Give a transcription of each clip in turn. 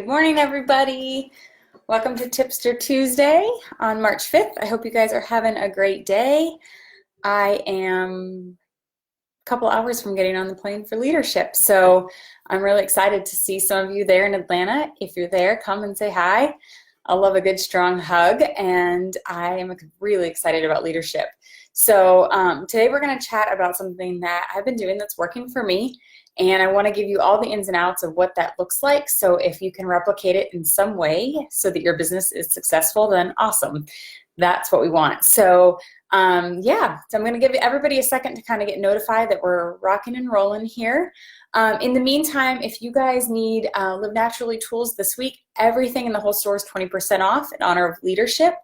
Good morning, everybody. Welcome to Tipster Tuesday on March 5th. I hope you guys are having a great day. I am a couple hours from getting on the plane for leadership, so I'm really excited to see some of you there in Atlanta. If you're there, come and say hi. I love a good, strong hug, and I am really excited about leadership. So today we're going to chat about something that I've been doing that's working for me. And I want to give you all the ins and outs of what that looks like. So if you can replicate it in some way so that your business is successful, then awesome. That's what we want. So yeah, so I'm going to give everybody a second to kind of get notified that we're rocking and rolling here. In the meantime, if you guys need Live Naturally tools this week, everything in the whole store is 20% off in honor of leadership.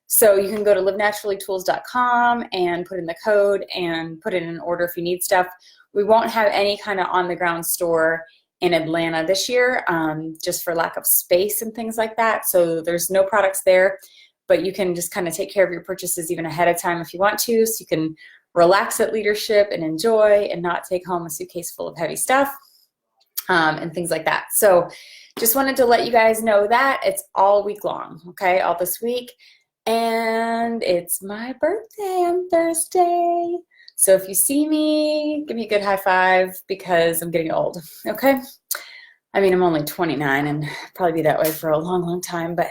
So you can go to livenaturallytools.com and put in the code and put it in an order if you need stuff. We won't have any kind of on-the-ground store in Atlanta this year, just for lack of space and things like that. So there's no products there, but you can just kind of take care of your purchases even ahead of time if you want to, so you can relax at leadership and enjoy and not take home a suitcase full of heavy stuff and things like that. So just wanted to let you guys know that it's all week long, okay, all this week. And it's my birthday on Thursday. So if you see me, give me a good high five because I'm getting old, okay? I mean, I'm only 29 and probably be that way for a long, long time, but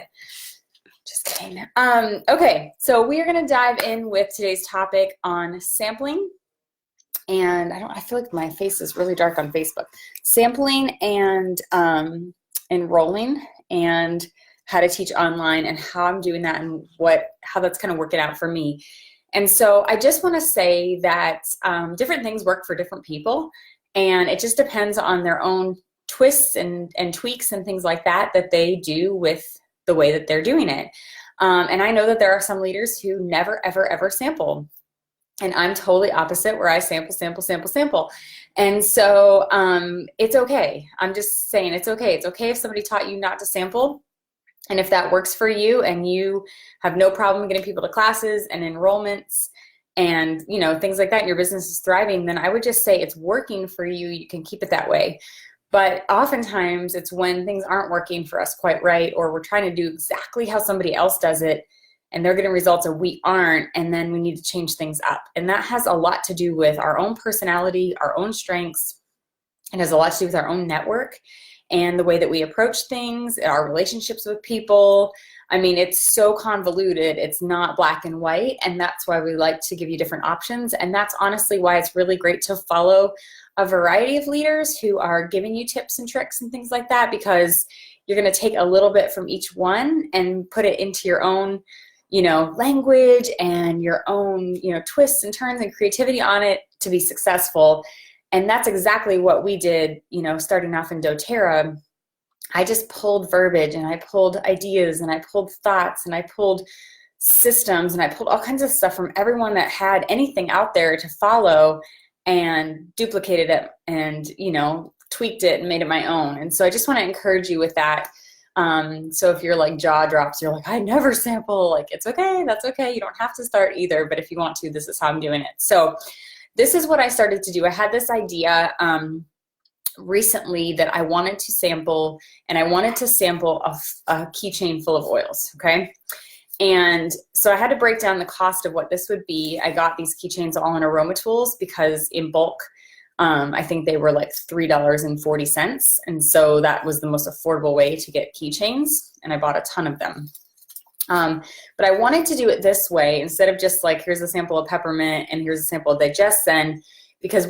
just kidding. Okay, so we are gonna dive in with today's topic on sampling. And I feel like my face is really dark on Facebook. Sampling and enrolling and how to teach online and how I'm doing that and how that's kind of working out for me. And so I just want to say that different things work for different people, and it just depends on their own twists and tweaks and things like that they do with the way that they're doing it. And I know that there are some leaders who never, ever, ever sample. And I'm totally opposite, where I sample. And so it's okay. I'm just saying it's okay. It's okay if somebody taught you not to sample. And if that works for you and you have no problem getting people to classes and enrollments and things like that, and your business is thriving, then I would just say it's working for you. You can keep it that way. But oftentimes it's when things aren't working for us quite right, or we're trying to do exactly how somebody else does it and they're getting results and we aren't, and then we need to change things up. And that has a lot to do with our own personality, our own strengths. It has a lot to do with our own network and the way that we approach things, our relationships with people. I mean, it's so convoluted. It's not black and white, and that's why we like to give you different options. And that's honestly why it's really great to follow a variety of leaders who are giving you tips and tricks and things like that, because you're going to take a little bit from each one and put it into your own, language and your own, twists and turns and creativity on it to be successful. And that's exactly what we did, starting off in doTERRA. I just pulled verbiage and I pulled ideas and I pulled thoughts and I pulled systems and I pulled all kinds of stuff from everyone that had anything out there to follow and duplicated it and, tweaked it and made it my own. And so I just want to encourage you with that. So if you're like jaw drops, you're like, I never sample, like, it's okay. That's okay. You don't have to start either. But if you want to, this is how I'm doing it. So this is what I started to do. I had this idea recently that I wanted to sample, and I wanted to sample a keychain full of oils, okay? And so I had to break down the cost of what this would be. I got these keychains all in Aroma Tools because in bulk, I think they were like $3.40. And so that was the most affordable way to get keychains, and I bought a ton of them. But I wanted to do it this way instead of just like, here's a sample of peppermint and here's a sample of Digestin, because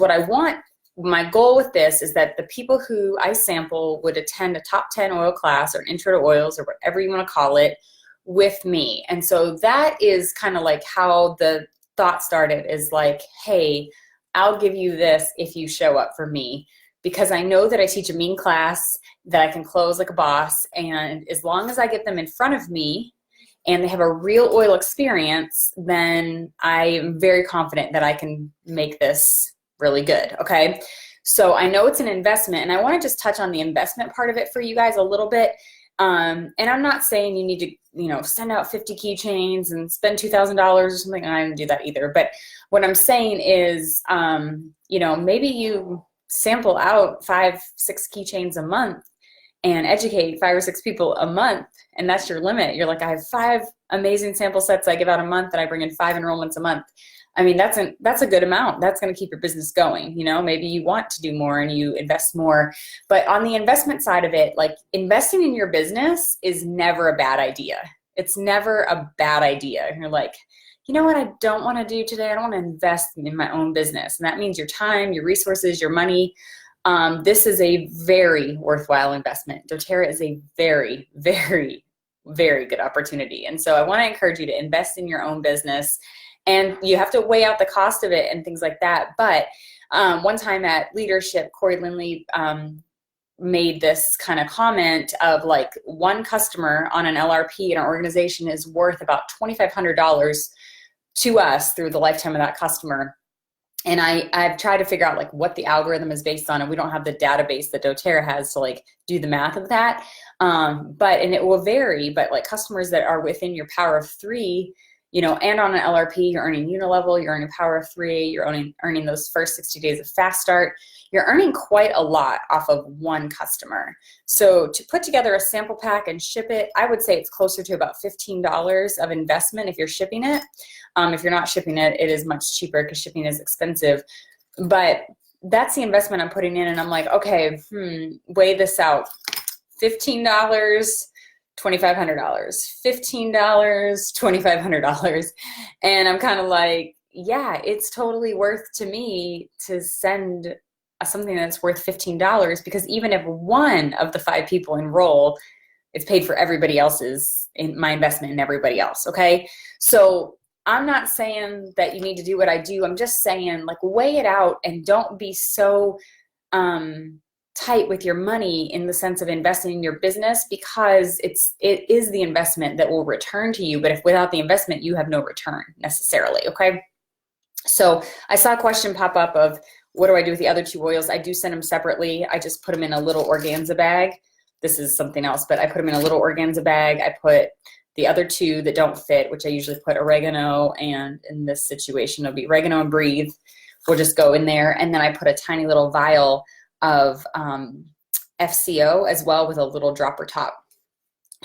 my goal with this is that the people who I sample would attend a top 10 oil class or an intro to oils or whatever you want to call it with me. And so that is kind of like how the thought started, is like, hey, I'll give you this if you show up for me, because I know that I teach a mean class that I can close like a boss. And as long as I get them in front of me and they have a real oil experience, then I'm very confident that I can make this really good, okay? So I know it's an investment, and I want to just touch on the investment part of it for you guys a little bit. And I'm not saying you need to, send out 50 keychains and spend $2,000 or something. I didn't do that either. But what I'm saying is, maybe you sample out 5-6 keychains a month and educate 5 or 6 people a month, and that's your limit. You're like, I have 5 amazing sample sets I give out a month, and I bring in 5 enrollments a month. I mean, that's a good amount. That's going to keep your business going. You know, maybe you want to do more and you invest more. But on the investment side of it, like, investing in your business is never a bad idea. It's never a bad idea. You're like, you know what I don't want to do today? I don't want to invest in my own business. And that means your time, your resources, your money. This is a very worthwhile investment. doTERRA is a very, very, very good opportunity. And so I want to encourage you to invest in your own business. And you have to weigh out the cost of it and things like that. But one time at leadership, Corey Lindley made this kind of comment of like, one customer on an LRP in our organization is worth about $2,500 to us through the lifetime of that customer. And I've tried to figure out like what the algorithm is based on, and we don't have the database that doTERRA has to like do the math of that. And it will vary, but like customers that are within your power of 3, you know, and on an LRP, you're earning unilevel, you're earning power of 3, you're earning those first 60 days of fast start. You're earning quite a lot off of one customer. So to put together a sample pack and ship it, I would say it's closer to about $15 of investment if you're shipping it. If you're not shipping it, it is much cheaper because shipping is expensive. But that's the investment I'm putting in, and I'm like, okay, weigh this out. $15, $2,500, $15, $2,500. And I'm kind of like, yeah, it's totally worth to me to send something that's worth $15, because even if one of the 5 people enroll, it's paid for everybody else's, in my investment in everybody else. Okay. So I'm not saying that you need to do what I do. I'm just saying, like, weigh it out and don't be so, tight with your money in the sense of investing in your business, because it is the investment that will return to you. But if without the investment, you have no return necessarily. Okay. So I saw a question pop up of, what do I do with the other 2 oils? I do send them separately. I just put them in a little organza bag. This is something else, but I put them in a little organza bag. I put the other 2 that don't fit, which I usually put oregano, and in this situation, it'll be oregano and breathe. We'll just go in there. And then I put a tiny little vial of FCO as well, with a little dropper top.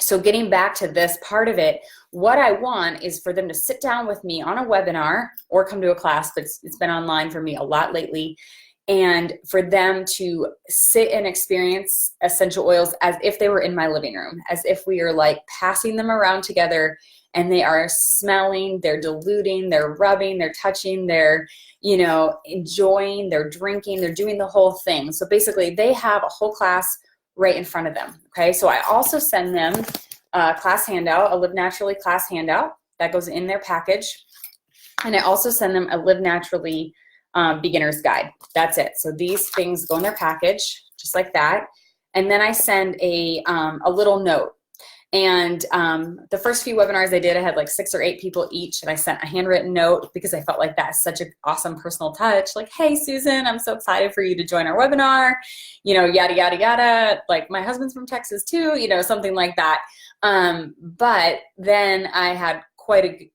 So getting back to this part of it, what I want is for them to sit down with me on a webinar or come to a class, but it's been online for me a lot lately, and for them to sit and experience essential oils as if they were in my living room, as if we are like passing them around together, and they are smelling, they're diluting, they're rubbing, they're touching, they're, you know, enjoying, they're drinking, they're doing the whole thing. So basically they have a whole class right in front of them. Okay. So I also send them a class handout, a Live Naturally class handout that goes in their package. And I also send them a Live Naturally beginner's guide. That's it. So these things go in their package just like that. And then I send a little note. And the first few webinars I did, I had like 6 or 8 people each, and I sent a handwritten note because I felt like that's such an awesome personal touch. Like, hey, Susan, I'm so excited for you to join our webinar, you know, yada, yada, yada. Like, my husband's from Texas too, you know, something like that. But then I had quite a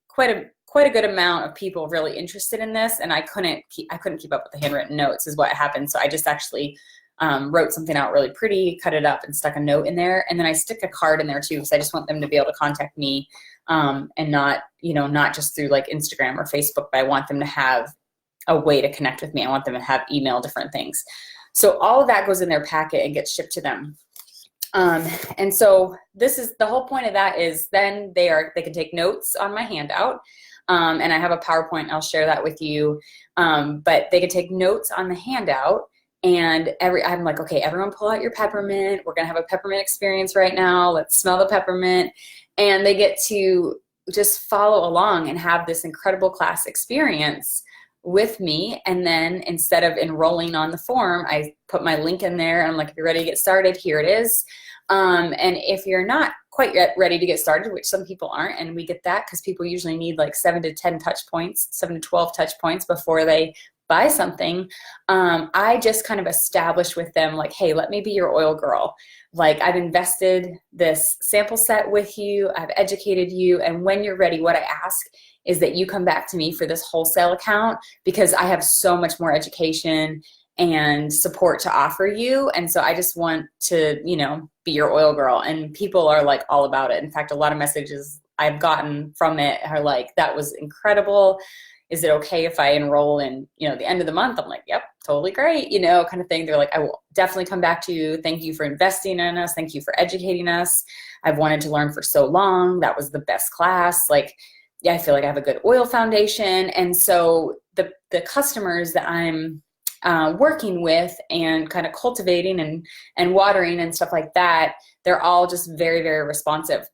good amount of people really interested in this, and I couldn't keep up with the handwritten notes is what happened. So I just actually wrote something out really pretty, cut it up, and stuck a note in there. And then I stick a card in there too, because I just want them to be able to contact me, and not just through like Instagram or Facebook, but I want them to have a way to connect with me. I want them to have email different things. So all of that goes in their packet and gets shipped to them. And so this is the whole point of that, is then they can take notes on my handout. And I have a PowerPoint, I'll share that with you. But they can take notes on the handout. And I'm like, okay, everyone pull out your peppermint. We're going to have a peppermint experience right now. Let's smell the peppermint. And they get to just follow along and have this incredible class experience with me. And then instead of enrolling on the form, I put my link in there, and I'm like, if you're ready to get started, here it is. And if you're not quite yet ready to get started, which some people aren't, and we get that because people usually need like 7 to 12 touch points before they buy something, I just kind of established with them like, hey, let me be your oil girl. Like, I've invested this sample set with you, I've educated you, and when you're ready, what I ask is that you come back to me for this wholesale account, because I have so much more education and support to offer you. And so I just want to, be your oil girl. And people are like all about it. In fact, a lot of messages I've gotten from it are like, that was incredible. Is it okay if I enroll in, the end of the month? I'm like, yep, totally great, kind of thing. They're like, I will definitely come back to you. Thank you for investing in us. Thank you for educating us. I've wanted to learn for so long. That was the best class. Like, yeah, I feel like I have a good oil foundation. And so the customers that I'm working with and kind of cultivating and watering and stuff like that, they're all just very, very responsive.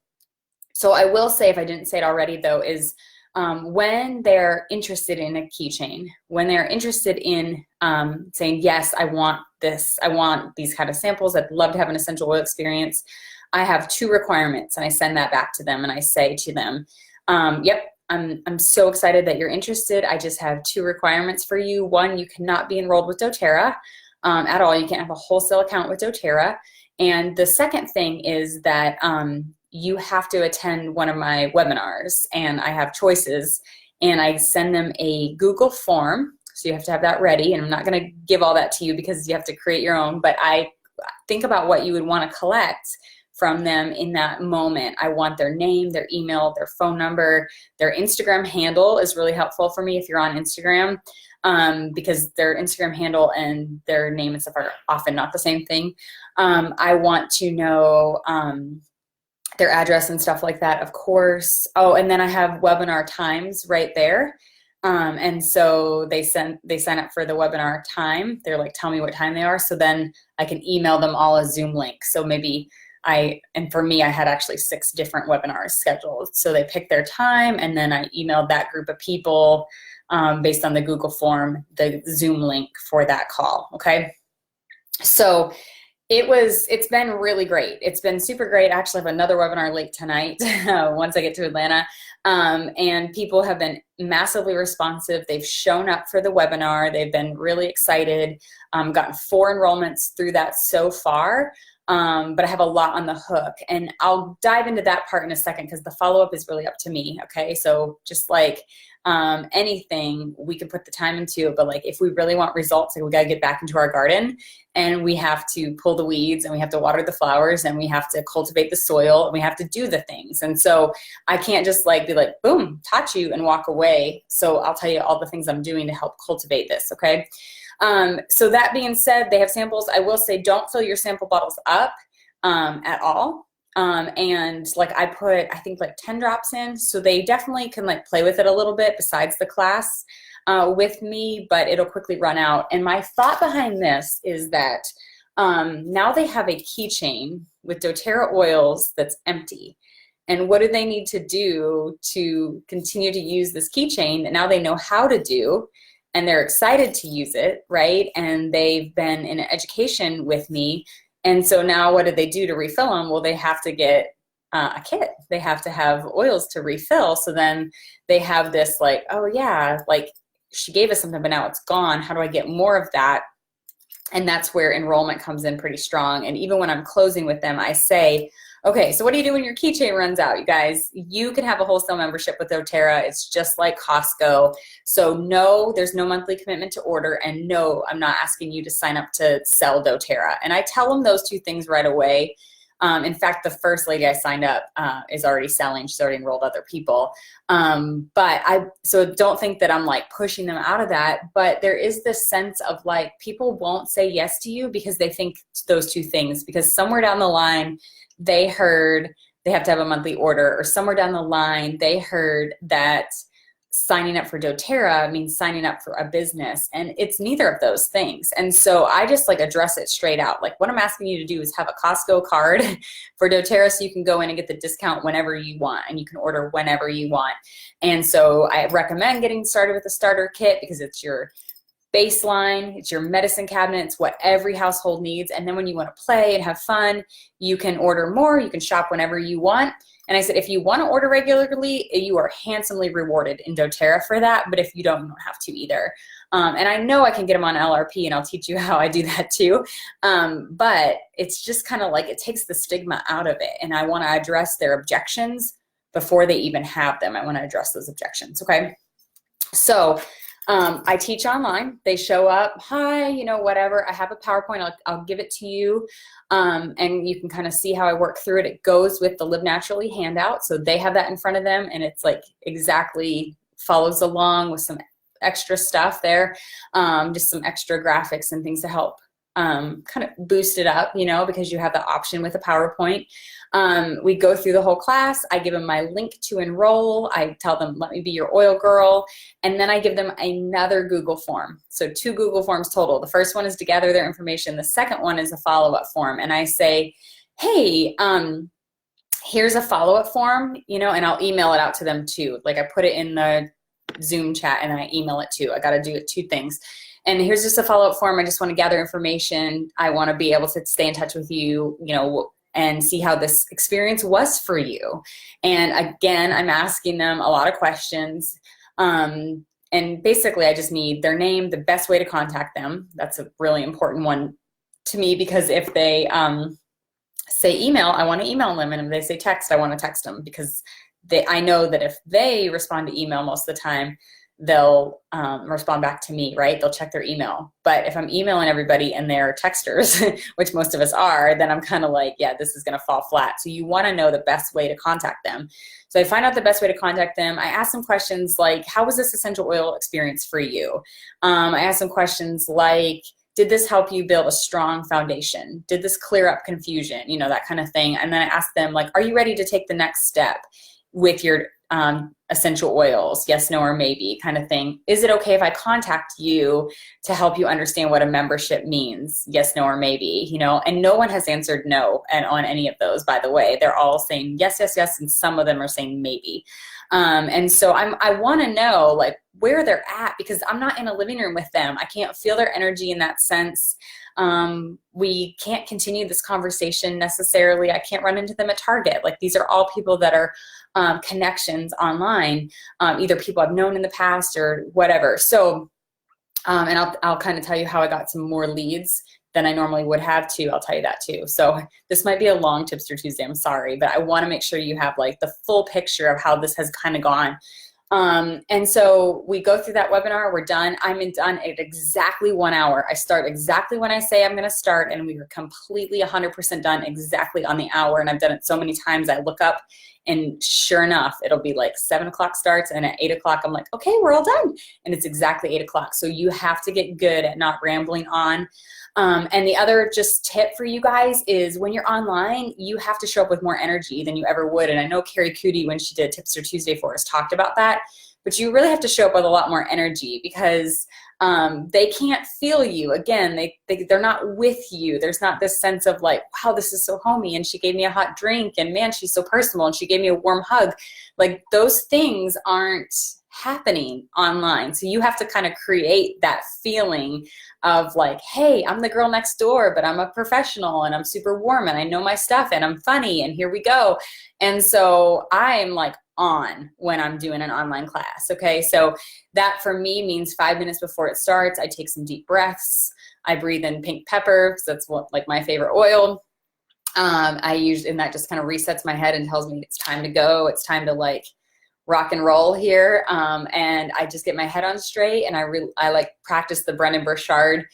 So I will say, if I didn't say it already though, is when they're interested in a keychain, when they're interested in saying, yes, I want this, I want these kind of samples, I'd love to have an essential oil experience, I have 2 requirements, and I send that back to them and I say to them, yep, I'm so excited that you're interested. I just have 2 requirements for you. 1, you cannot be enrolled with doTERRA at all. You can't have a wholesale account with doTERRA. And the second thing is that you have to attend one of my webinars, and I have choices, and I send them a Google form. So you have to have that ready, and I'm not going to give all that to you because you have to create your own, but I think about what you would want to collect from them in that moment. I want their name, their email, their phone number, their Instagram handle is really helpful for me if you're on Instagram, because their Instagram handle and their name and stuff are often not the same thing. I want to know their address and stuff like that, of course. Oh, and then I have webinar times right there. And so they sign up for the webinar time. They're like, tell me what time they are. So then I can email them all a Zoom link. So maybe and for me, I had actually 6 different webinars scheduled. So they picked their time, and then I emailed that group of people based on the Google form, the Zoom link for that call. Okay. So it's been really great. It's been super great. I actually have another webinar late tonight once I get to Atlanta. And people have been massively responsive. They've shown up for the webinar. They've been really excited. Gotten 4 enrollments through that so far. But I have a lot on the hook, and I'll dive into that part in a second because the follow-up is really up to me. Okay. So just like anything, we can put the time into it, but like if we really want results, like we got to get back into our garden, and we have to pull the weeds, and we have to water the flowers, and we have to cultivate the soil, and we have to do the things. And so I can't just like be like, boom, taught you and walk away. So I'll tell you all the things I'm doing to help cultivate this. Okay. So that being said, they have samples. I will say, don't fill your sample bottles up at all. And like I put, I think like 10 drops in, so they definitely can like play with it a little bit besides the class with me, but it'll quickly run out. And my thought behind this is that now they have a keychain with doTERRA oils that's empty. And what do they need to do to continue to use this keychain that now they know how to do? And they're excited to use it, right? And they've been in education with me. And so now what do they do to refill them? Well, they have to get a kit. They have to have oils to refill. So then they have this like, oh yeah, like she gave us something, but now it's gone. How do I get more of that? And that's where enrollment comes in pretty strong. And even when I'm closing with them, I say, okay, so what do you do when your keychain runs out, you guys? You can have a wholesale membership with doTERRA. It's just like Costco. So no, there's no monthly commitment to order, and no, I'm not asking you to sign up to sell doTERRA. And I tell them those 2 things right away. In fact, the first lady I signed up is already selling. She's already enrolled other people. So don't think that I'm like pushing them out of that, but there is this sense of like, people won't say yes to you because they think those 2 things, because somewhere down the line, they heard they have to have a monthly order, or somewhere down the line, they heard that signing up for doTERRA means signing up for a business, and it's neither of those things. And so I just like address it straight out. Like, what I'm asking you to do is have a Costco card for doTERRA, so you can go in and get the discount whenever you want, and you can order whenever you want. And so I recommend getting started with a starter kit because it's your baseline, it's your medicine cabinet, it's what every household needs. And then when you want to play and have fun, you can order more, you can shop whenever you want. And I said, if you want to order regularly, you are handsomely rewarded in doTERRA for that. But if you don't have to either. And I know I can get them on LRP, and I'll teach you how I do that too. But it's just kind of like, it takes the stigma out of it. And I want to address their objections before they even have them. I want to address those objections. Okay. So I teach online. They show up, hi, you know, whatever. I have a PowerPoint. I'll give it to you. And you can kind of see how I work through it. It goes with the Live Naturally handout. So they have that in front of them, and it's like exactly follows along with some extra stuff there, just some extra graphics and things to help kind of boost it up, you know, because you have the option with a PowerPoint. We go through the whole class. I give them my link to enroll. I tell them, let me be your oil girl. And then I give them another Google form. So 2 Google forms total. The first one is to gather their information. The second one is a follow-up form. And I say, hey, here's a follow-up form, you know, and I'll email it out to them too. Like I put it in the Zoom chat and I email it too. I got to do 2 things. And here's just a follow-up form. I just want to gather information. I want to be able to stay in touch with you, you know, and see how this experience was for you. And again, I'm asking them a lot of questions. And basically, I just need their name, the best way to contact them. That's a really important one to me, because if they say email, I want to email them. And if they say text, I want to text them, because I know that if they respond to email most of the time, they'll respond back to me, right? They'll check their email. But if I'm emailing everybody and they're texters, which most of us are, then I'm kind of like, yeah, this is going to fall flat. So you want to know the best way to contact them. So I find out the best way to contact them. I ask them questions like, how was this essential oil experience for you? I ask them questions like, did this help you build a strong foundation? Did this clear up confusion? You know, that kind of thing. And then I ask them, like, are you ready to take the next step with your essential oils? Yes, no, or maybe kind of thing. Is it okay if I contact you to help you understand what a membership means? Yes, no, or maybe, you know, and no one has answered no and on any of those, by the way. They're all saying yes, yes, yes, and some of them are saying maybe. And so I want to know like where they're at, because I'm not in a living room with them. I can't feel their energy in that sense. We can't continue this conversation necessarily. I can't run into them at Target. Like these are all people that are connections online, either people I've known in the past or whatever. So, and I'll kind of tell you how I got some more leads than I normally would have too. I'll tell you that too. So this might be a long Tipster Tuesday, I'm sorry, but I want to make sure you have like the full picture of how this has kind of gone. And so we go through that webinar, we're done. I'm done at exactly 1 hour. I start exactly when I say I'm going to start, and we were completely 100% done exactly on the hour. And I've done it so many times. I look up and sure enough, it'll be like 7 o'clock starts, and at 8 o'clock, I'm like, okay, we're all done. And it's exactly 8 o'clock. So you have to get good at not rambling on. And the other just tip for you guys is when you're online, you have to show up with more energy than you ever would. And I know Carrie Cootie, when she did Tipster Tuesday for us, talked about that. But you really have to show up with a lot more energy, because they can't feel you. Again, they're not with you. There's not this sense of like, wow, this is so homey, and she gave me a hot drink, and man, she's so personal, and she gave me a warm hug. Like those things aren't happening online. So you have to kind of create that feeling of like, hey, I'm the girl next door, but I'm a professional, and I'm super warm, and I know my stuff, and I'm funny, and here we go. And so I'm like on when I'm doing an online class. Okay, so that for me means 5 minutes before it starts, I take some deep breaths. I breathe in pink pepper, because that's what, like my favorite oil. I use, and that just kind of resets my head and tells me it's time to go. It's time to like rock and roll here. And I just get my head on straight, and I like practice the Brennan Burchard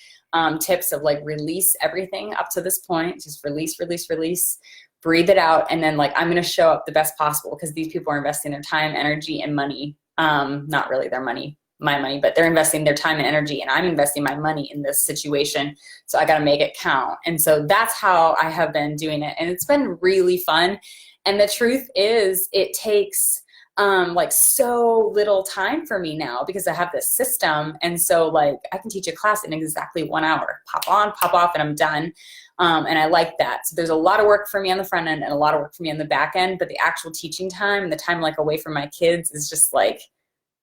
tips of like release everything up to this point. Just release, release, release. Breathe it out, and then like I'm going to show up the best possible, because these people are investing their time, energy, and money. Not really their money, my money, but they're investing their time and energy, and I'm investing my money in this situation. So I got to make it count. And so that's how I have been doing it, and it's been really fun. And the truth is, it takes like so little time for me now, because I have this system. And so like I can teach a class in exactly 1 hour, pop on, pop off, and I'm done. And I like that. So there's a lot of work for me on the front end and a lot of work for me on the back end, but the actual teaching time, the time like away from my kids, is just like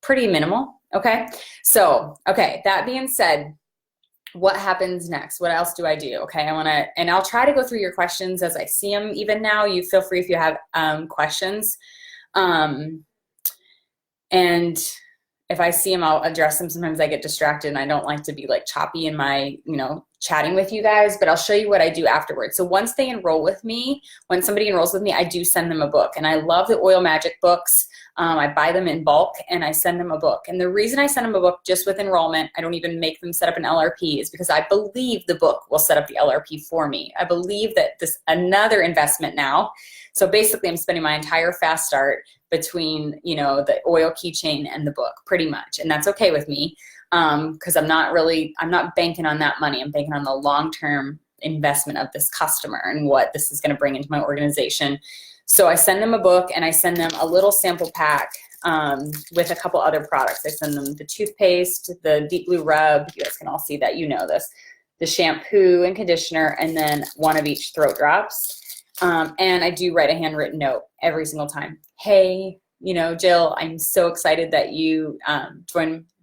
pretty minimal. Okay. So, okay. That being said, what happens next? What else do I do? Okay. And I'll try to go through your questions as I see them. Even now, you feel free if you have questions. And if I see them, I'll address them. Sometimes I get distracted and I don't like to be like choppy in my, chatting with you guys, but I'll show you what I do afterwards. So once they enroll with me, when somebody enrolls with me, I do send them a book. And I love the Oil Magic books. I buy them in bulk and I send them a book. And the reason I send them a book just with enrollment, I don't even make them set up an LRP, is because I believe the book will set up the LRP for me. I believe that this another investment now. So basically I'm spending my entire fast start between, the oil keychain and the book pretty much. And that's okay with me. Because I'm not banking on that money. I'm banking on the long-term investment of this customer and what this is going to bring into my organization. So I send them a book and I send them a little sample pack with a couple other products. I send them the toothpaste, the deep blue rub. You guys can all see that, this, the shampoo and conditioner, and then one of each throat drops. And I do write a handwritten note every single time. Hey, Jill, I'm so excited that you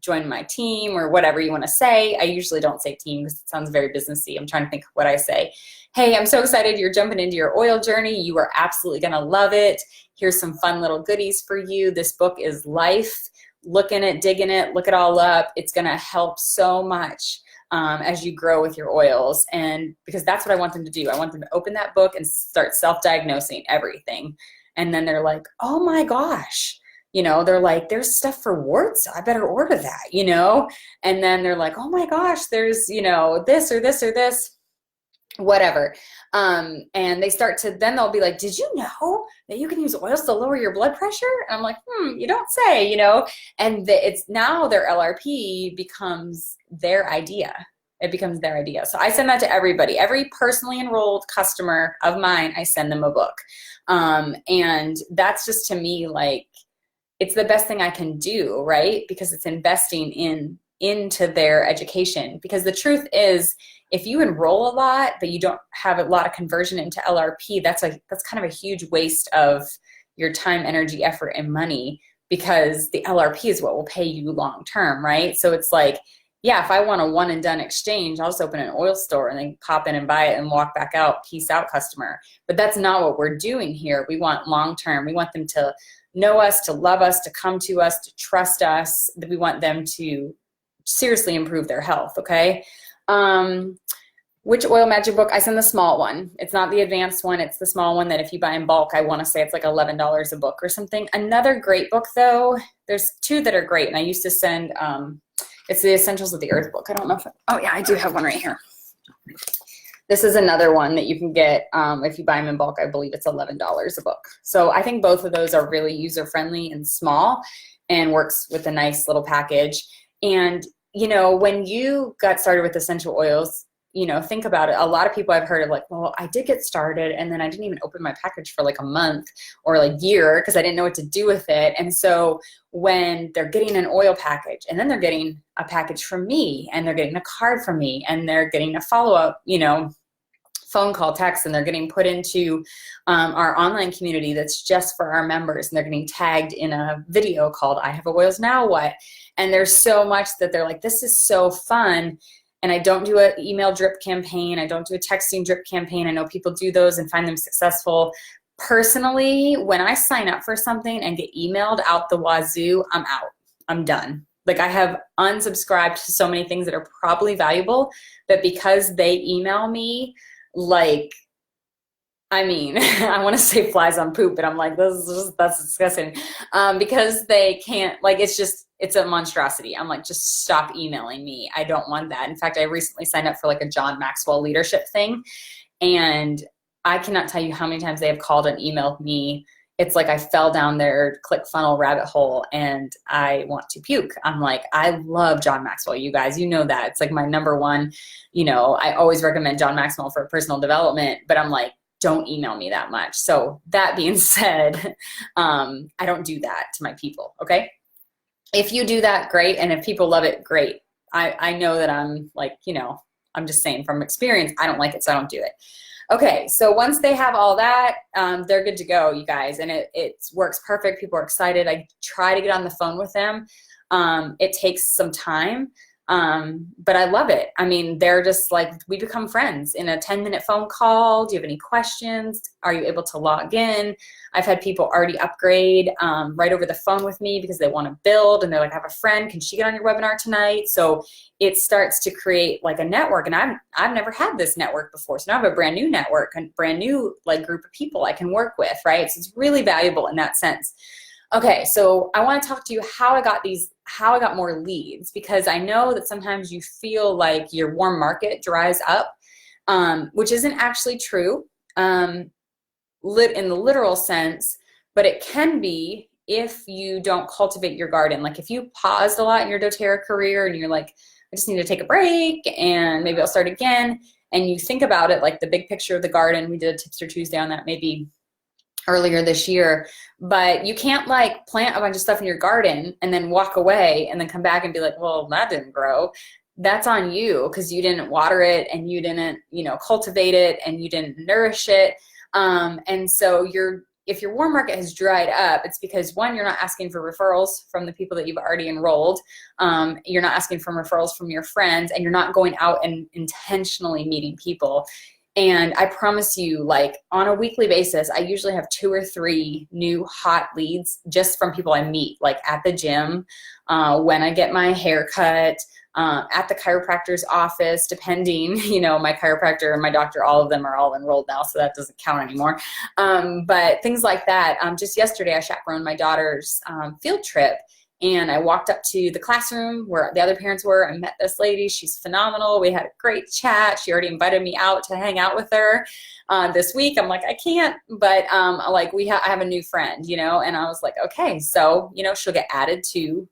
join my team, or whatever you want to say. I usually don't say team because it sounds very businessy. I'm trying to think of what I say. Hey, I'm so excited you're jumping into your oil journey. You are absolutely going to love it. Here's some fun little goodies for you. This book is life. Look in it, dig in it, look it all up. It's going to help so much as you grow with your oils. And because that's what I want them to do. I want them to open that book and start self-diagnosing everything. And then they're like, oh my gosh. They're like, there's stuff for warts. I better order that, And then they're like, oh my gosh, there's, this or this or this, whatever. And they start to, then they'll be like, did you know that you can use oils to lower your blood pressure? And I'm like, you don't say, and it's now their LRP becomes their idea. It becomes their idea. So I send that to everybody. Every personally enrolled customer of mine, I send them a book. And that's just, to me, like, it's the best thing I can do, right? Because it's investing into their education. Because the truth is, if you enroll a lot, but you don't have a lot of conversion into LRP, that's kind of a huge waste of your time, energy, effort, and money, because the LRP is what will pay you long term, right? So it's like, yeah, if I want a one and done exchange, I'll just open an oil store and then pop in and buy it and walk back out. Peace out, customer. But that's not what we're doing here. We want long term. We want them to know us, to love us, to come to us, to trust us. We want them to seriously improve their health, okay? Which Oil Magic book? I send the small one. It's not the advanced one. It's the small one that if you buy in bulk, I want to say it's like $11 a book or something. Another great book, though, there's two that are great, and I used to send, it's the Essentials of the Earth book. I don't know if, oh yeah, I do have one right here. This is another one that you can get if you buy them in bulk. I believe it's $11 a book. So I think both of those are really user-friendly and small and works with a nice little package. And, when you got started with essential oils, think about it. A lot of people I've heard of like, well, I did get started and then I didn't even open my package for like a month or like year because I didn't know what to do with it. And so when they're getting an oil package and then they're getting a package from me and they're getting a card from me and they're getting a follow-up, phone call, text, and they're getting put into our online community that's just for our members, and they're getting tagged in a video called I Have Oils Now What? And there's so much that they're like, this is so fun. And I don't do an email drip campaign. I don't do a texting drip campaign. I know people do those and find them successful. Personally, when I sign up for something and get emailed out the wazoo, I'm out. I'm done. Like, I have unsubscribed to so many things that are probably valuable, but because they email me, like, I mean, I want to say flies on poop, but I'm like, that's disgusting. Because they can't, like, it's a monstrosity. I'm like, just stop emailing me. I don't want that. In fact, I recently signed up for like a John Maxwell leadership thing, and I cannot tell you how many times they have called and emailed me. It's like I fell down their ClickFunnels rabbit hole and I want to puke. I'm like, I love John Maxwell, you guys. You know that. It's like my number one, I always recommend John Maxwell for personal development, but I'm like, don't email me that much. So that being said, I don't do that to my people, okay? If you do that, great. And if people love it, great. I know that I'm like, I'm just saying from experience, I don't like it, so I don't do it. Okay, so once they have all that, they're good to go, you guys, and it works perfect. People are excited. I try to get on the phone with them. It takes some time. But I love it. I mean, they're just like, we become friends in a 10-minute phone call. Do you have any questions? Are you able to log in? I've had people already upgrade right over the phone with me because they want to build, and they're like, I have a friend, can she get on your webinar tonight? So it starts to create like a network, and I've never had this network before. So now I have a brand new network, a brand new like group of people I can work with, right? So it's really valuable in that sense. Okay, so I want to talk to you how I got more leads, because I know that sometimes you feel like your warm market dries up, which isn't actually true in the literal sense, but it can be if you don't cultivate your garden. Like if you paused a lot in your doTERRA career and you're like, I just need to take a break and maybe I'll start again, and you think about it like the big picture of the garden. We did a Tipster Tuesday on that maybe earlier this year, but you can't like plant a bunch of stuff in your garden and then walk away and then come back and be like, well, that didn't grow. That's on you because you didn't water it and you didn't, cultivate it and you didn't nourish it. And so if your warm market has dried up, it's because one, you're not asking for referrals from the people that you've already enrolled. You're not asking for referrals from your friends, and you're not going out and intentionally meeting people. And I promise you, like on a weekly basis, I usually have 2 or 3 new hot leads just from people I meet, like at the gym, when I get my hair cut, at the chiropractor's office, depending, my chiropractor and my doctor, all of them are all enrolled now, so that doesn't count anymore. But things like that. Just yesterday, I chaperoned my daughter's field trip. And I walked up to the classroom where the other parents were. I met this lady. She's phenomenal. We had a great chat. She already invited me out to hang out with her this week. I'm like, I can't, but I have a new friend, and I was like, okay, so, she'll get added to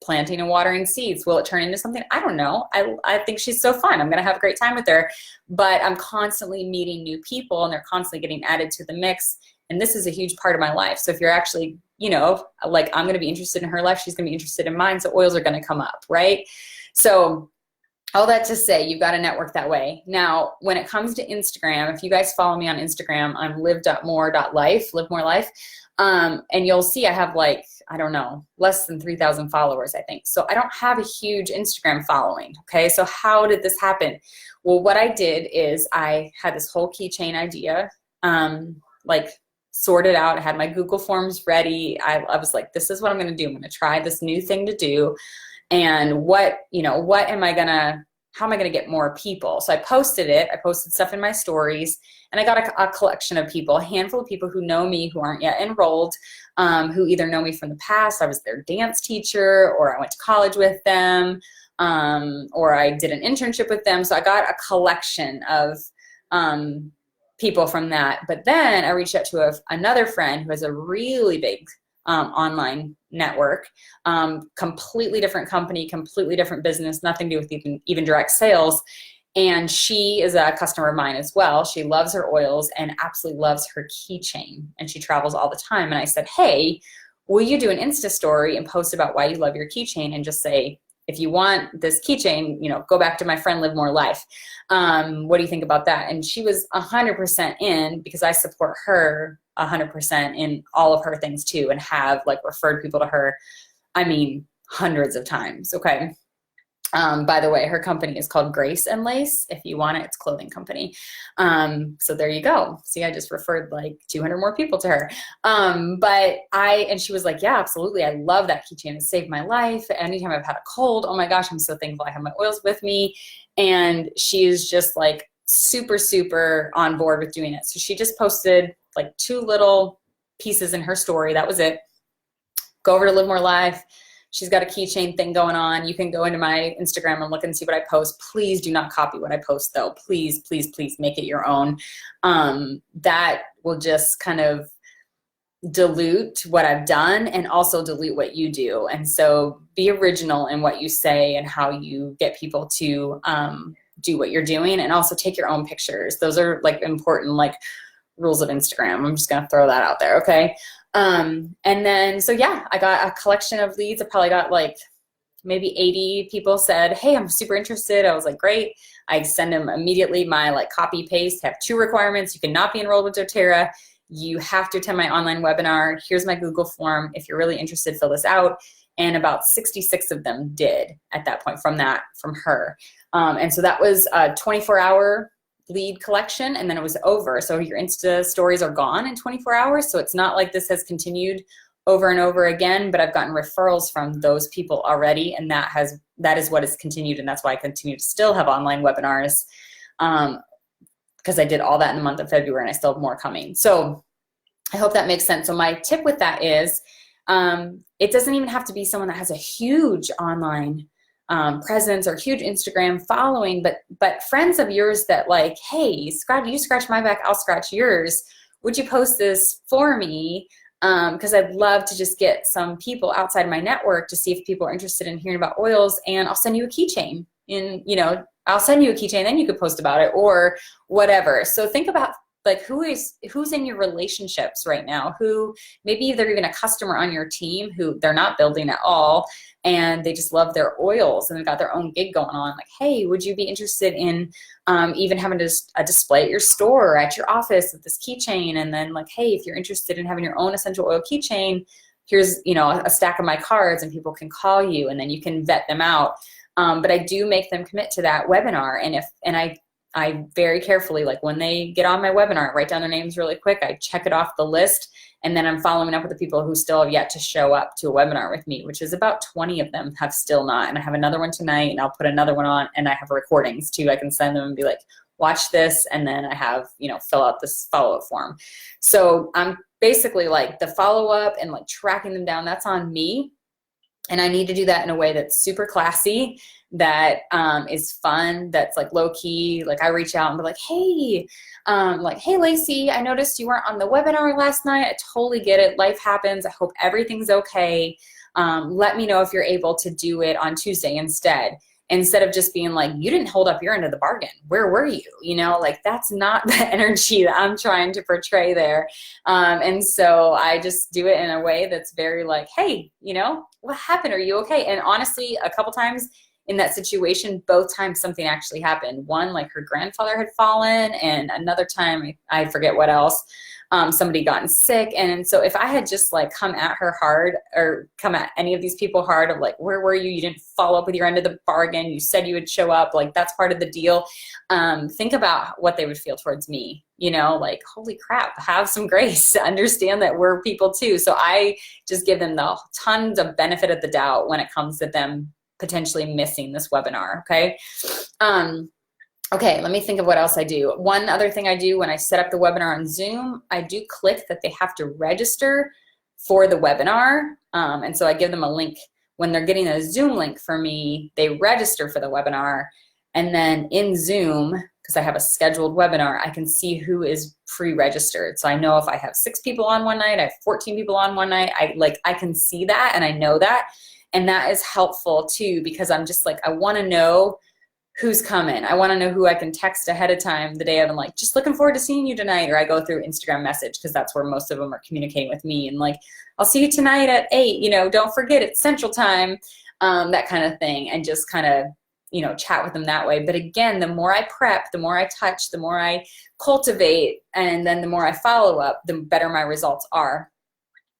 planting and watering seeds. Will it turn into something? I don't know. I think she's so fun. I'm going to have a great time with her, but I'm constantly meeting new people and they're constantly getting added to the mix. And this is a huge part of my life. So if you're actually, like I'm going to be interested in her life, she's going to be interested in mine. So oils are going to come up, right? So all that to say, you've got to network that way. Now, when it comes to Instagram, if you guys follow me on Instagram, I'm live.more.life, live more life. And you'll see I have like, I don't know, less than 3,000 followers, I think. So I don't have a huge Instagram following. Okay. So how did this happen? Well, what I did is I had this whole keychain idea, sorted out. I had my Google Forms ready. I was like, this is what I'm going to do. I'm going to try this new thing to do. And how am I going to get more people? So I posted it. I posted stuff in my stories, and I got a collection of people, a handful of people who know me, who aren't yet enrolled, who either know me from the past. I was their dance teacher, or I went to college with them, or I did an internship with them. So I got a collection of people from that. But then I reached out to another friend who has a really big online network, completely different company, completely different business, nothing to do with even direct sales. And she is a customer of mine as well. She loves her oils and absolutely loves her keychain, and she travels all the time. And I said, hey, will you do an Insta story and post about why you love your keychain, and just say, if you want this keychain, go back to my friend Live More Life. What do you think about that? And she was 100% in, because I support her 100% in all of her things too, and have referred people to her, hundreds of times. Okay. By the way, her company is called Grace and Lace. If you want it, it's a clothing company. So there you go. See, I just referred 200 more people to her. And she was like, yeah, absolutely. I love that keychain. It saved my life. Anytime I've had a cold, oh my gosh, I'm so thankful I have my oils with me. And she is just super, super on board with doing it. So she just posted 2 little pieces in her story. That was it. Go over to Live More Life. She's got a keychain thing going on. You can go into my Instagram and look and see what I post. Please do not copy what I post, though. Please, please, please make it your own. That will just kind of dilute what I've done and also dilute what you do. And so be original in what you say and how you get people to do what you're doing, and also take your own pictures. Those are important rules of Instagram. I'm just going to throw that out there. Okay. And then, so yeah, I got a collection of leads. I probably got maybe 80 people said, hey, I'm super interested. I was like, great. I send them immediately my copy paste. Have 2 requirements. You cannot be enrolled with doTERRA. You have to attend my online webinar. Here's my Google form. If you're really interested, fill this out. and about 66 of them did at that point from her. And so that was a 24-hour lead collection, and then it was over. So your Insta stories are gone in 24 hours. So it's not like this has continued over and over again, but I've gotten referrals from those people already, and that is what has continued, and that's why I continue to still have online webinars, because I did all that in the month of February, and I still have more coming. So I hope that makes sense. So my tip with that is, it doesn't even have to be someone that has a huge online presence or huge Instagram following, but friends of yours that like, hey, you scratch my back, I'll scratch yours. Would you post this for me? Because I'd love to just get some people outside my network to see if people are interested in hearing about oils, and I'll send you a keychain. I'll send you a keychain, then you could post about it or whatever. So think about like who's in your relationships right now, who maybe they're even a customer on your team who they're not building at all, and they just love their oils and they've got their own gig going on. Like, hey, would you be interested in even having a display at your store or at your office with this keychain? And then like, hey, if you're interested in having your own essential oil keychain, here's a stack of my cards, and people can call you, and then you can vet them out. But I do make them commit to that webinar, and I very carefully, like when they get on my webinar, write down their names really quick, I check it off the list, and then I'm following up with the people who still have yet to show up to a webinar with me, which is about 20 of them have still not. And I have another one tonight, and I'll put another one on, and I have recordings too. I can send them and be like, watch this, and then I have, fill out this follow-up form. So I'm basically like the follow-up and like tracking them down, that's on me. And I need to do that in a way that's super classy, that is fun, that's like low key. Like I reach out and be like, hey, Lacey, I noticed you weren't on the webinar last night. I totally get it. Life happens. I hope everything's okay. Let me know if you're able to do it on Tuesday instead of just being like, you didn't hold up your end of the bargain. Where were you? Like that's not the energy that I'm trying to portray there. And so I just do it in a way that's very like, hey, what happened? Are you okay? And honestly, a couple times in that situation, both times something actually happened. One, like her grandfather had fallen, and another time, I forget what else, somebody gotten sick. And so if I had just like come at her hard, or come at any of these people hard of like, where were you? You didn't follow up with your end of the bargain. You said you would show up. Like that's part of the deal. Think about what they would feel towards me, like, holy crap, have some grace, understand that we're people too. So I just give them the tons of benefit of the doubt when it comes to them potentially missing this webinar. Okay. Okay, let me think of what else I do. One other thing I do when I set up the webinar on Zoom, I do click that they have to register for the webinar. And so I give them a link. When they're getting a Zoom link for me, they register for the webinar. And then in Zoom, because I have a scheduled webinar, I can see who is pre-registered. So I know if I have 6 people on one night, I have 14 people on one night, I can see that, and I know that. And that is helpful too, because I'm just like, I want to know who's coming. I want to know who I can text ahead of time the day of, and like, just looking forward to seeing you tonight. Or I go through Instagram message, because that's where most of them are communicating with me, and like, I'll see you tonight at 8, don't forget it's Central Time, that kind of thing. And just kind of, chat with them that way. But again, the more I prep, the more I touch, the more I cultivate, and then the more I follow up, the better my results are.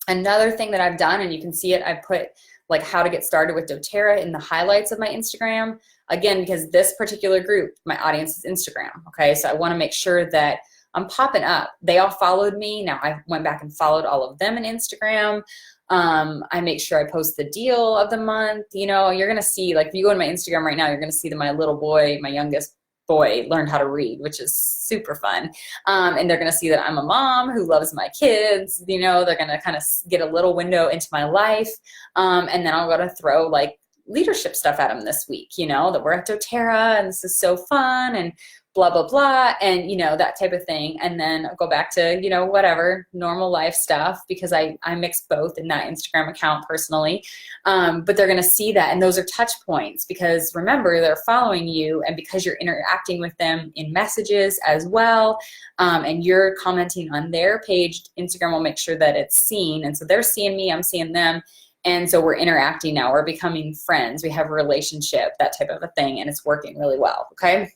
Another thing that I've done, and you can see it, I put like how to get started with doTERRA in the highlights of my Instagram. Again, because this particular group, my audience is Instagram, okay? So I wanna make sure that I'm popping up. They all followed me. Now I went back and followed all of them in Instagram. I make sure I post the deal of the month. You're gonna see, like if you go to my Instagram right now, you're gonna see that my little boy, my youngest boy, learned how to read, which is super fun. And they're gonna see that I'm a mom who loves my kids. They're gonna kind of get a little window into my life. And then I'm gonna throw like leadership stuff at them this week, that we're at doTERRA and this is so fun and blah, blah, blah. And, that type of thing. And then I'll go back to, whatever normal life stuff, because I mix both in that Instagram account personally. But they're going to see that. And those are touch points, because remember, they're following you, and because you're interacting with them in messages as well. And you're commenting on their page, Instagram will make sure that it's seen. And so they're seeing me, I'm seeing them. And so we're interacting now, we're becoming friends, we have a relationship, that type of a thing, and it's working really well, okay?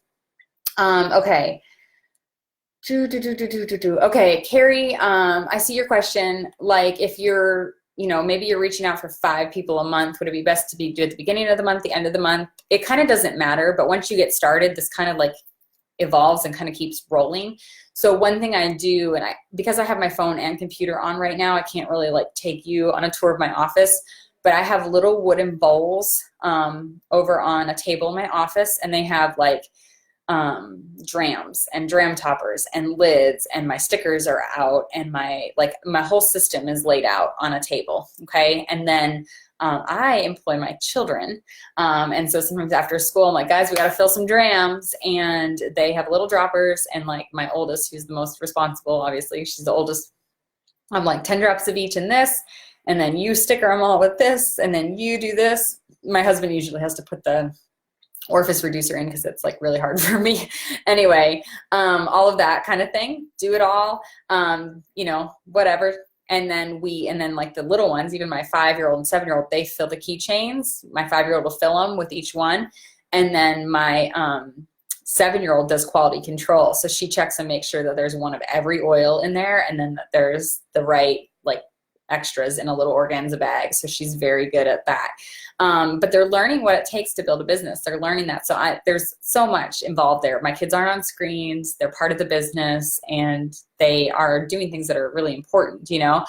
Okay. Okay, Carrie, I see your question. Like if you're you know, maybe you're reaching out for 5 people a month. Would it be best to do at the beginning of the month, the end of the month? It kind of doesn't matter, but once you get started, this kind of like evolves and kind of keeps rolling. So one thing I do, and because I have my phone and computer on right now, I can't really like take you on a tour of my office, but I have little wooden bowls over on a table in my office, and they have like drams and dram toppers and lids, and my stickers are out, and my whole system is laid out on a table. Okay. And then I employ my children. And so sometimes after school, I'm like, guys, we got to fill some drams, and they have little droppers. And like my oldest, who's the most responsible, obviously she's the oldest, I'm like 10 drops of each in this. And then you sticker them all with this, and then you do this. My husband usually has to put the orifice reducer in because it's like really hard for me. Anyway, all of that kind of thing, do it all, you know, whatever. And then like the little ones, even my 5-year-old and 7-year-old, they fill the keychains. My 5-year-old will fill them with each one. And then my 7-year-old does quality control. So she checks and makes sure that there's one of every oil in there, and then that there's the right like extras in a little organza bag. So she's very good at that. But they're learning what it takes to build a business. They're learning that. So there's so much involved there. My kids aren't on screens. They're part of the business, and they are doing things that are really important, you know,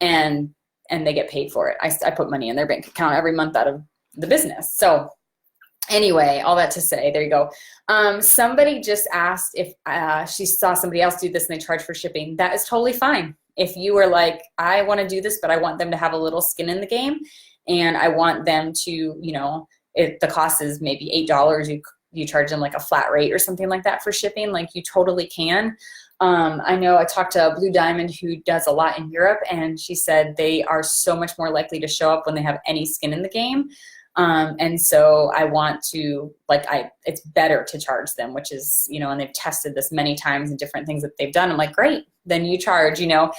and they get paid for it. I put money in their bank account every month out of the business. So anyway, all that to say, there you go. Somebody just asked if she saw somebody else do this and they charge for shipping. That is totally fine. If you were like, I want to do this, but I want them to have a little skin in the game, and I want them to, you know, if the cost is maybe $8, you charge them like a flat rate or something like that for shipping, like you totally can. I know I talked to Blue Diamond, who does a lot in Europe, and she said they are so much more likely to show up when they have any skin in the game. And so I want to, it's better to charge them, which is, you know, and they've tested this many times and different things that they've done. I'm like, great, then you charge, you know.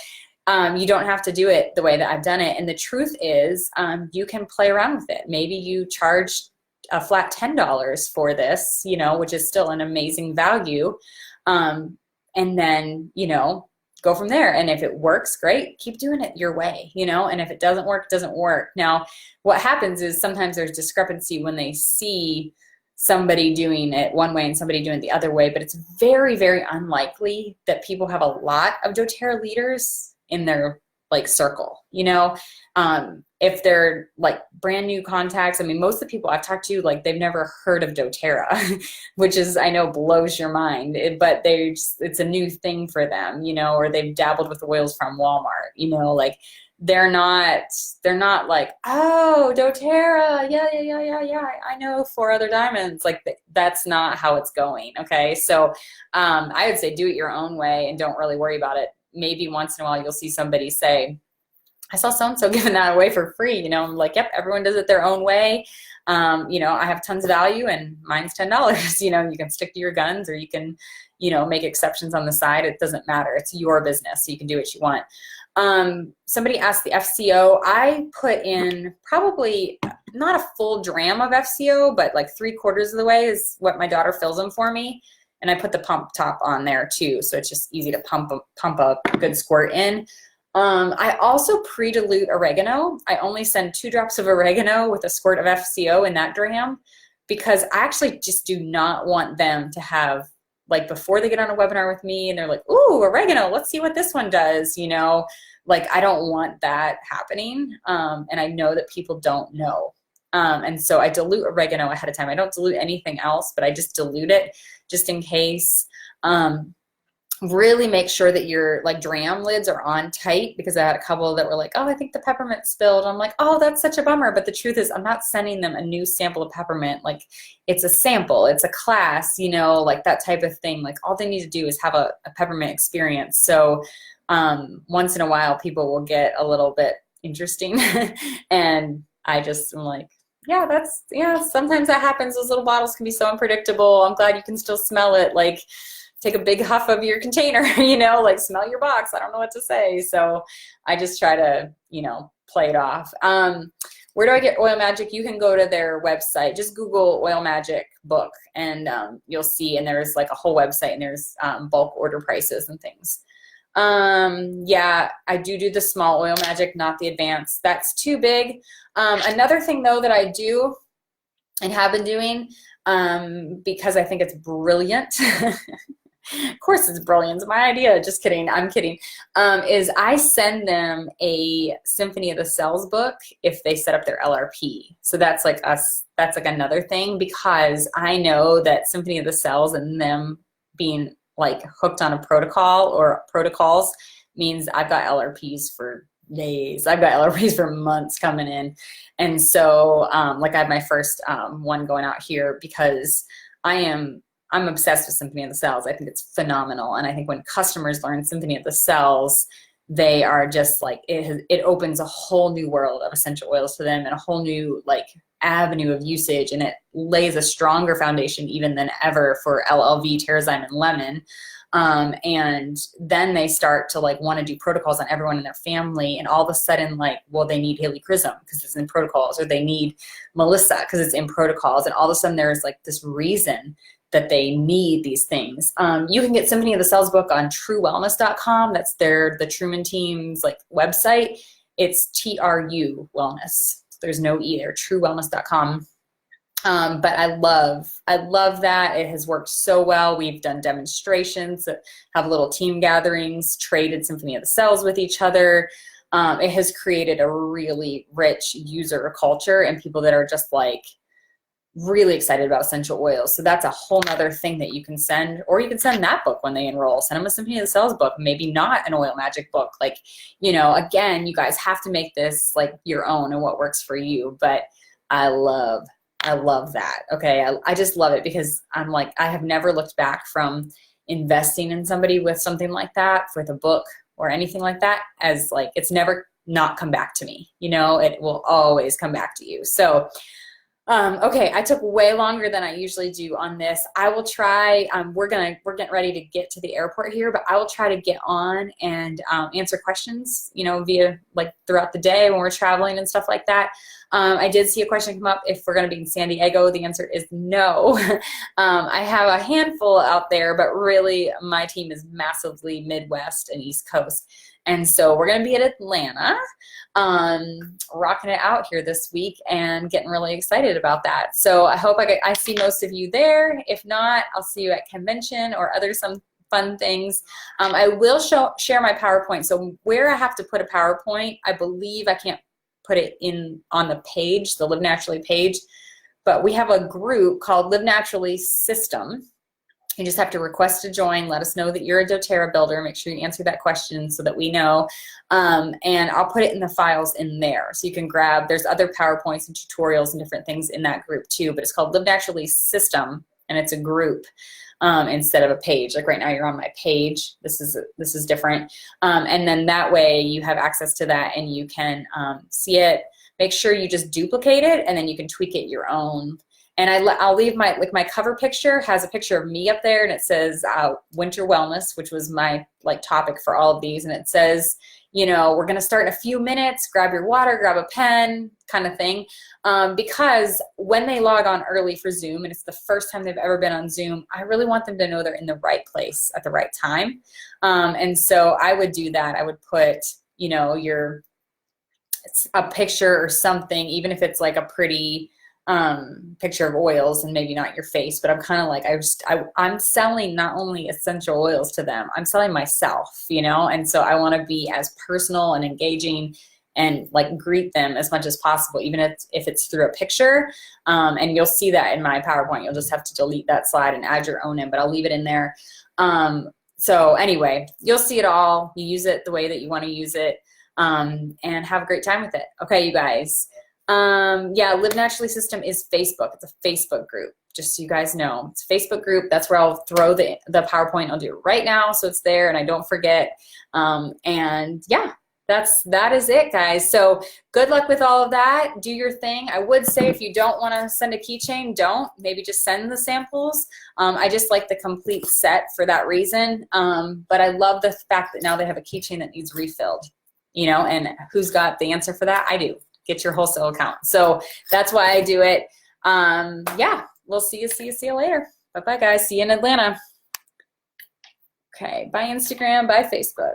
You don't have to do it the way that I've done it. And the truth is, you can play around with it. Maybe you charge a flat $10 for this, you know, which is still an amazing value. And then, you know, go from there. And if it works, great, keep doing it your way, you know, and if it doesn't work, it doesn't work. Now, what happens is sometimes there's discrepancy when they see somebody doing it one way and somebody doing it the other way, but it's very, very unlikely that people have a lot of doTERRA leaders in their like circle, you know. If they're like brand new contacts, I mean, most of the people I've talked to, like, they've never heard of doTERRA, which is, I know, blows your mind, but it's a new thing for them, you know, or they've dabbled with oils from Walmart, you know, like they're not like, oh, doTERRA, yeah, I know 4 other diamonds. Like, that's not how it's going. Okay, so I would say do it your own way and don't really worry about it. Maybe once in a while you'll see somebody say, I saw so-and-so giving that away for free. You know, I'm like, yep, everyone does it their own way. You know, I have tons of value and mine's $10. You know, you can stick to your guns, or you can, you know, make exceptions on the side. It doesn't matter. It's your business, so you can do what you want. Somebody asked the FCO. I put in probably not a full dram of FCO, but like 3/4 of the way is what my daughter fills them for me. And I put the pump top on there too, so it's just easy to pump a good squirt in. I also pre-dilute oregano. I only send 2 drops of oregano with a squirt of FCO in that dram, because I actually just do not want them to have, like, before they get on a webinar with me and they're like, ooh, oregano, let's see what this one does, you know, like, I don't want that happening. And I know that people don't know. And so I dilute oregano ahead of time. I don't dilute anything else, but I just dilute it just in case. Really make sure that your like dram lids are on tight, because I had a couple that were like, oh, I think the peppermint spilled. I'm like, oh, that's such a bummer. But the truth is, I'm not sending them a new sample of peppermint. Like, it's a sample, it's a class, you know, like that type of thing. Like, all they need to do is have a peppermint experience. So once in a while, people will get a little bit interesting. And I'm like, yeah, sometimes that happens. Those little bottles can be so unpredictable. I'm glad you can still smell it. Like, take a big huff of your container, you know, like, smell your box. I don't know what to say. So I just try to, you know, play it off. Where do I get Oil Magic? You can go to their website. Just Google Oil Magic book, and you'll see, and there's like a whole website, and there's bulk order prices and things. Yeah, I do the small oil magic, not the advanced. That's too big. Another thing though that I do and have been doing, because I think it's brilliant. Of course it's brilliant. It's my idea. Just kidding. I'm kidding. Is I send them a Symphony of the Cells book if they set up their LRP. So that's like us. That's like another thing, because I know that Symphony of the Cells and them being like hooked on a protocol or protocols means I've got LRPs for days. I've got LRPs for months coming in. And so like I have my first one going out here because I'm obsessed with Symphony of the Cells. I think it's phenomenal. And I think when customers learn Symphony of the Cells, they are just like, it opens a whole new world of essential oils to them and a whole new like avenue of usage. And it lays a stronger foundation even than ever for LLV, Terrazyme, and Lemon. And then they start to like want to do protocols on everyone in their family. And all of a sudden, like, well, they need Haley Chrism because it's in protocols, or they need Melissa because it's in protocols. And all of a sudden there's like this reason that they need these things. You can get Symphony of the Cells book on truewellness.com. That's the Truman team's like website. It's TRU Wellness. There's no E there, truewellness.com. But I love that. It has worked so well. We've done demonstrations, have little team gatherings, traded Symphony of the Cells with each other. It has created a really rich user culture and people that are just like, really excited about essential oils. So that's a whole nother thing that you can send, or you can send that book when they enroll. Send them a Symphony of the Cells book, maybe not an oil magic book. Like, you know, again, you guys have to make this like your own and what works for you. But I love that. Okay. I just love it because I'm like, I have never looked back from investing in somebody with something like that, with a book or anything like that, as like, it's never not come back to me. You know, it will always come back to you. So okay, I took way longer than I usually do on this. I will try, we're getting ready to get to the airport here, but I will try to get on and answer questions, you know, via like throughout the day when we're traveling and stuff like that. I did see a question come up if we're going to be in San Diego. The answer is no. I have a handful out there, but really my team is massively Midwest and East Coast. And so we're going to be at Atlanta, rocking it out here this week and getting really excited about that. So I hope I see most of you there. If not, I'll see you at convention or some fun things. I will share my PowerPoint. So where I have to put a PowerPoint, I believe I can't put it in on the page, the Live Naturally page, but we have a group called Live Naturally System. You just have to request to join. Let us know that you're a doTERRA builder. Make sure you answer that question so that we know. And I'll put it in the files in there. So you can grab, there's other PowerPoints and tutorials and different things in that group too, but it's called Live Naturally System, and it's a group instead of a page. Like right now you're on my page. This is different. And then that way you have access to that and you can see it. Make sure you just duplicate it and then you can tweak it your own. And I'll leave my cover picture has a picture of me up there, and it says Winter Wellness, which was my like topic for all of these. And it says, you know, we're going to start in a few minutes, grab your water, grab a pen, kind of thing. Because when they log on early for Zoom, and it's the first time they've ever been on Zoom, I really want them to know they're in the right place at the right time. And so I would do that. I would put, you know, it's a picture or something, even if it's like a pretty picture of oils and maybe not your face, but I'm kind of like, I'm selling not only essential oils to them, I'm selling myself, you know? And so I want to be as personal and engaging and like greet them as much as possible, even if it's through a picture. And you'll see that in my PowerPoint. You'll just have to delete that slide and add your own in, but I'll leave it in there. So anyway, you'll see it all. You use it the way that you want to use it, and have a great time with it. Okay, you guys. Yeah, Live Naturally System is Facebook. It's a Facebook group, just so you guys know. It's a Facebook group. That's where I'll throw the PowerPoint. I'll do it right now so it's there and I don't forget. And yeah, that is it, guys. So good luck with all of that. Do your thing. I would say if you don't want to send a keychain, don't. Maybe just send the samples. I just like the complete set for that reason. But I love the fact that now they have a keychain that needs refilled, you know, and who's got the answer for that? I do. Get your wholesale account. So that's why I do it. Yeah, we'll see you later. Bye-bye, guys. See you in Atlanta. Okay, bye Instagram, bye Facebook.